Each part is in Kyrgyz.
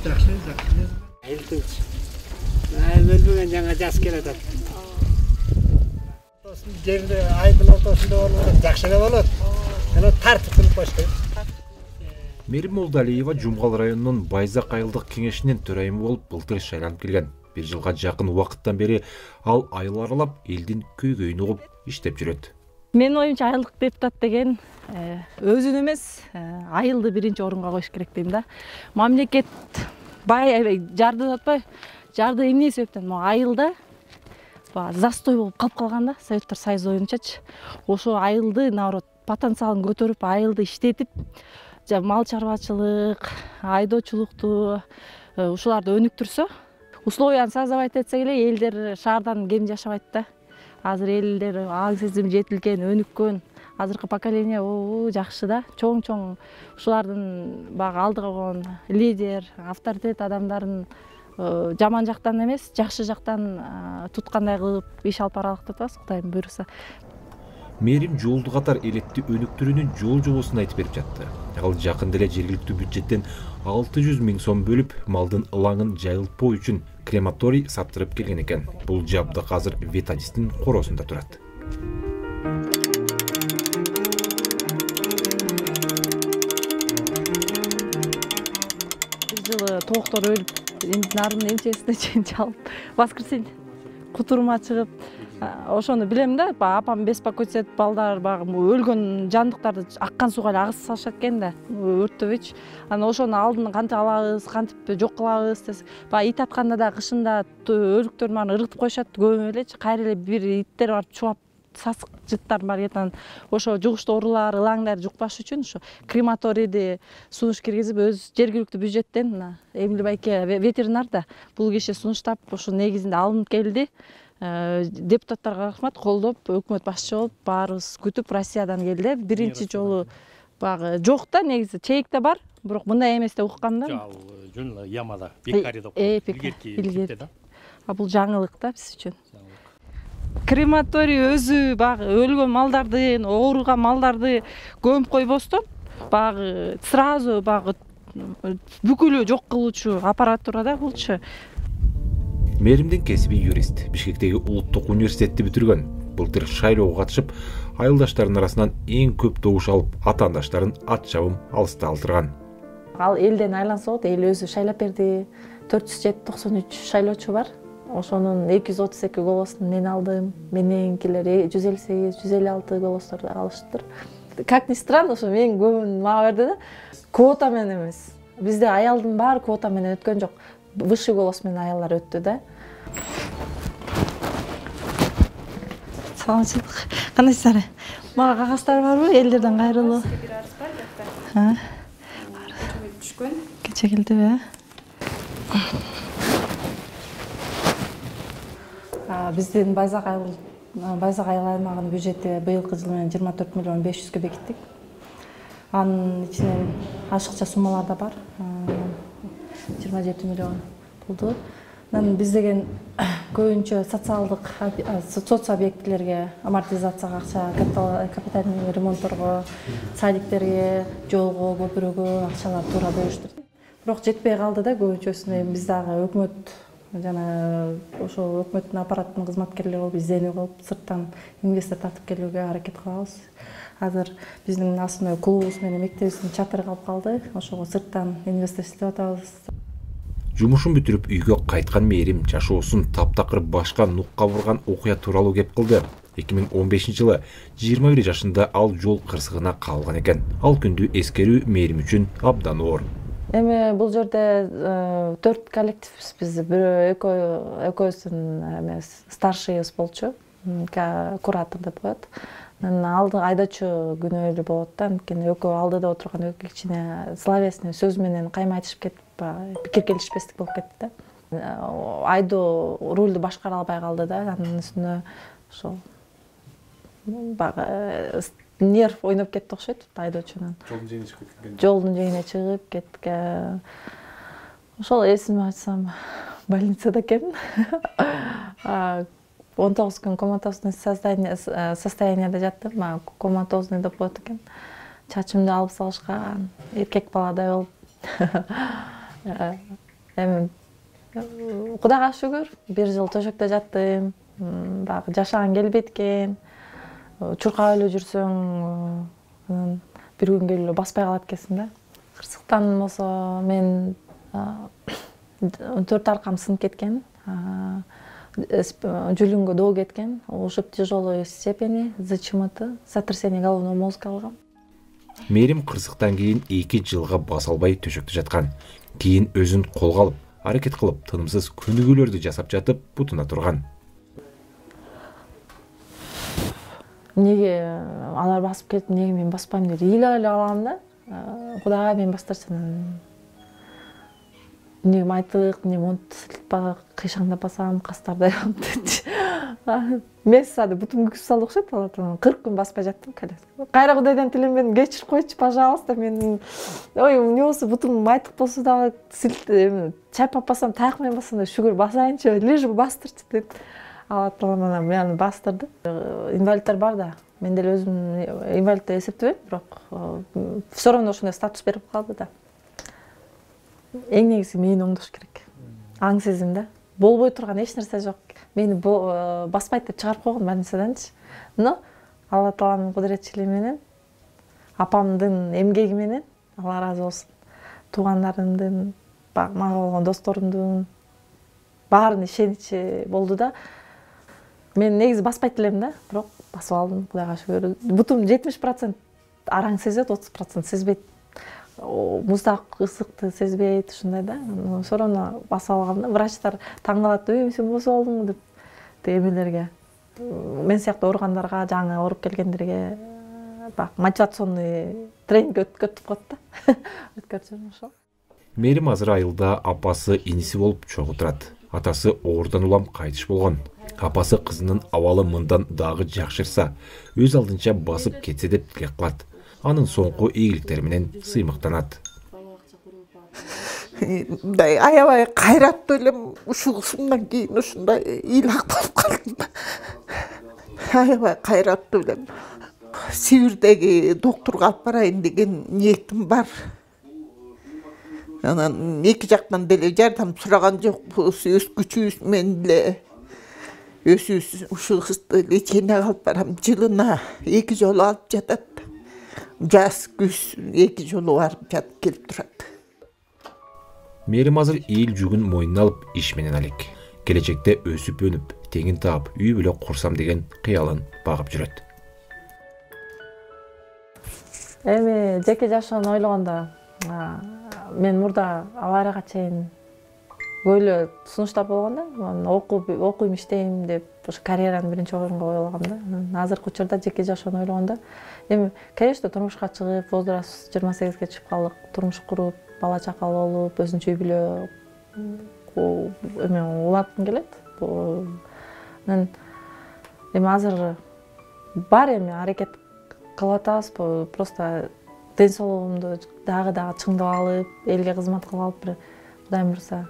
Жакшы, жакшы. Айылтынч. Өлбөгөн жаңа жас келатат. Жерде айдын ортосунда болуп жакшы эле болот. Жана тартып кылып коюшту. Мерим Молдалиева Жумгал районунун Байзак айылдык кеңешинин төрайымы болуп былтыр шайланып келген. Bir жылга жакын убакыттан бери ал айыл аралап элдин көйгөйүн угуп иштеп жүрөт. Менин оюмча айылдык депутат деген өзүн эмес, айылды биринчи орунга коюш керек дейм да. Мамлекет жарды атпай, жарды эмне себептен могу айылда застой болуп калып калган да, Советтер Союзу оюнчачы. Ошо айылды наоборот потенциалын көтөрүп, айылды иштетип, мал чарбачылык, айдоочулукту ушуларды өнүктүрсө, условияны создавать этсек эле элдер шаардан кем жашабайт да. Азыр элдер аң сезим жетилген, өнүккөн, азыркы поколение жакшы да. Чоң-чоң ушулардын баягы алдыга койгон лидер, авторитет адамдарын жаман жактан эмес, жакшы жактан туткандай кылып иш алып баралык деп атабыз, Кудайым буйруса. Мерим жолду катар элетти өнүктүрүүнүн жол-жобосун айтып берип жатты. Ал жакында эле жергиликтүү бюджеттен 600 000 сом бөлүп, малдын ылаңын жайылтпоо үчүн крематорий саттырып келген экен. Бул жабдык азыр ветадистин коросунда турат. Бир жылы тооктор өлүп, нарын эмчесине чейин чалып, воскресенье кутурма чыгып, ошону билем да, апам беспокоиться этип, балдар багы өлгөн жандыктарды аккан сууга эле агызып салышат экен да, өрттөбөйчү. Анан ошону алдын кантип алабыз, кантип жок кылабыз десек, баягы ит атканда да кышында өлүктөрдүн баарын ыргытып коюшат, көбү элечи. Кайра эле бир иттер барып чубап, сасык жыттар бар этан. Ошо жугуштуу оорулар, ылаңдар жукпаш үчүн ошо крематорийди сунуш киргизип, өз жергиликтүү бюджеттен Эмил байке ветеринар да бул киши сунуштап, ошо негизинде алынып келди. Депутаттарга рахмат, колдоп, өкмөт башчы болуп, баарыбыз күтүп Россиядан келди. Биринчи жолу баягы жок да, негизи чейикте бар, бирок мындай эмес деп уккам да. Ал жөн ямада, Бекари деп илгерки да. Бул жаңылык да биз үчүн. Крематорий өзү баягы өлгөн малдарды, ооруган малдарды көмүп койбостон, баягы сразу баягы бүкүлү жок кылуучу аппаратура да булчу. Меримдин кесиби юрист, Бишкектеги улуттук университетти бүтүргөн. Былтыр шайлоого катышып, айылдаштарынын арасынан эң көп добуш алып, атаандаштарын ат чабым алыста алдырган. Ал элден айланса болот, эл өзү шайлап берди. 493 шайлоочу бар. Ошонун 232 голосун мен алдым. Мененкилер 158, 156 голосторду алыштыр. Как ни странно, ошо мен көбүн мага берди да. Квота менен эмес. Бизде аялдын баары квота менен өткөн жок. Высший голос менен аялдар өттү да. Саламатчылык. Кандайсыздар? Мага кагаздар барбы? Элдерден кайрылуу. Бир арыз бар жакта. Түшкөн. Кече келдиби? Биздин Байзак айыл аймагынын бюджети быйылкы жыл менен 24 миллион 500 бекиттик. Анын ичинен ашыкча суммалар да бар. 27 миллион болду. Биз деген көбүнчө соц объектилерге, амортизацияга акча, капитальный ремонтторго, садиктерге, жолго, көпүрөгө акчалар туура бөлүштүр. Бирок жетпей калды да көбүнчөсүнө. Биз дагы өкмөт жана ошол өкмөттүн аппараттын кызматкерлери болуп, изденүү кылып, сырттан инвестор тартып келүүгө аракет кылабыз. Азыр биздин основной клубубуз менен мектебибиздин чатыры калып калды. Ошого сырттан инвестор издеп атабыз. Жумушун бүтүрүп үйгө кайткан Мерим жашоосун таптакыр башка нукка бурган окуя тууралуу кеп кылды. 2015 жылы 21 жашында ал жол кырсыгына калган экен. Ал күндү эскерүү Мерим үчүн абдан оор. Эми бул жерде 4 коллективбиз. Биз экөөбүздүн эмес старшийыбыз болчу. Куратор деп коет. Алды айдоочу күнөөлүү болот да. Анткени экөө алдыда отурган кичине словесный сөз менен кайма айтышып кетип, пикир келишпестик болуп кетти да. Айдоо рулду башкара албай калды да. Анын үстүнө ошол баягы нерв ойноп кетти окшойт айдоочунун. Жолдун жээгине чыгып кеткен. Ошол эсиме айтсам, больницада экен. 19 күн коматозный состоянияда жаттым. Коматозный деп коет экен. Чачымды алып салышкан, эркек баладай болуп. эми Кудайга шүгүр 1 жыл төшөктө жаттым. Баягы жашаган келбейт экен. Чуркап эле жүрсөң, бир күн келип эле баспай калат экенсиң да. Кырсыктан болсо мен 4 аркам сынып кеткен. Жүлүнгө доо кеткен. Ушуп тяжелой степени ЗЧМТ, сотрясение головного мозга алгам. Мээрим кырсыктан кийин 2 жылга баса албай төшөктө жаткан. Кийин өзүн колго алып, аракет кылып, тынымсыз көнүгүүлөрдү жасап жатып, бутуна турган. Неге алар басып кетип, неге мен баспайм деп ыйлап эле калам да. Кудайга мен бастырчы. Неге майтык, не монтпа, кыйшаңдап басам, кастардай депчи. Мен сады бутум күкүс салды окшойт, 40 күн баспай жаттым коляска. Кайра Кудайдан тилемедим, кечирип койчу, пожалуйста, мен эмне болсо бутум майтык болсо дагы чайпап басам, таяк менен бассам да шүгүр басайынчы, лишь бы бастырчы деп. Алла Таала мени бастырды. Инвалидтер бар да. Мен деле өзүм инвалид деп эсептебейм, бирок все равно ушундай статус берип калды да. Эң негизи мени оңдош керек. Аң сезим да. Болбой турган эч нерсе жок. Мени баспайт деп чыгарып койгон больницаданчы. Но Алла Тааланын кудуретчилиги менен, апамдын эмгеги менен, Алла ыраазы болсун, туугандарымдын, мага болгон достоrumдун баарын ишеничи болду да. Мен негизи баспайт элем да, бирок басып алдым, Кудайга шүгүр. Бутум 70% араң сезет, 30% сезбейт. Муздак ысыкты сезбейт, ушундай да. Все равно басып алгам да. Врачтар таң калат, сен басып алдың деп эмелерге. Мен сыяктуу ооругандарга, жаңы ооруп келгендерге мотивационный тренинг өткөртүп коет да. Өткөрчүм ошол. Мээрим азыр айылда апасы иниси болуп чогуу турат. Атасы оорудан улам кайтыш болгон. Апасы кызынын абалы мындан дагы жакшырса, өз алдынча басып кетсе деп тилек кылат. Анын соңку ийгиликтери менен сыймыктанат. Аябай кайраттуу элем, ушундан кийин ушундай ыйлак болуп калдым. Аябай кайраттуу элем. Сибирдеги доктурга алып барайын деген ниетим бар. Анан эки жактан деле жардам сураган жокпуз, өз күчүбүз менен эле өзүбүз ушул кызды лечениеге алып барам. Жылына 2 жолу алып жатат. Жаз, күз 2 жолу барып жатып келип турат. Мээрим азыр эл жүгүн мойнуна алып иш менен алек. Келечекте өсүп өнүп, теңин таап, үй бүлө курсам деген кыялын багып жүрөт. Эми жеке жашоону ойлогондо, мен мурда аварияга чейин көйлө сунуштар болгон да. Окуйм, иштейм деп ушу карьераны биринчи орунга койгом да. Азыркы учурда жеке жашоону ойлогондо, эми конечно турмушка чыгып, возраст 28-ге чыгып калдык, турмуш куруп, бала чакал болуп, өзүнчө үй бүлө уланткым келет. Эми азыр бар эми аракет кылып атабыз, просто ден соолугумду дагы чыңдап алып, элге кызмат кылып алып, бир Кудайым буйрса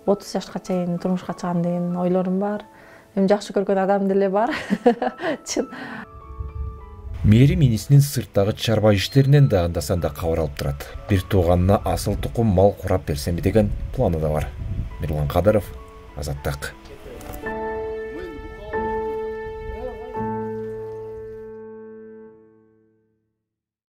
30 жашка чейин турмушка чыгам деген ойлорум бар. Эми жакшы көргөн адам деле бар. Чын. Мээрим инисинин сырттагы чарба иштеринен да анда-санда кабар алып турат. Бир тууганына асыл тукум мал курап берсемби деген планы да бар. Мирлан Кадыров, Азаттык.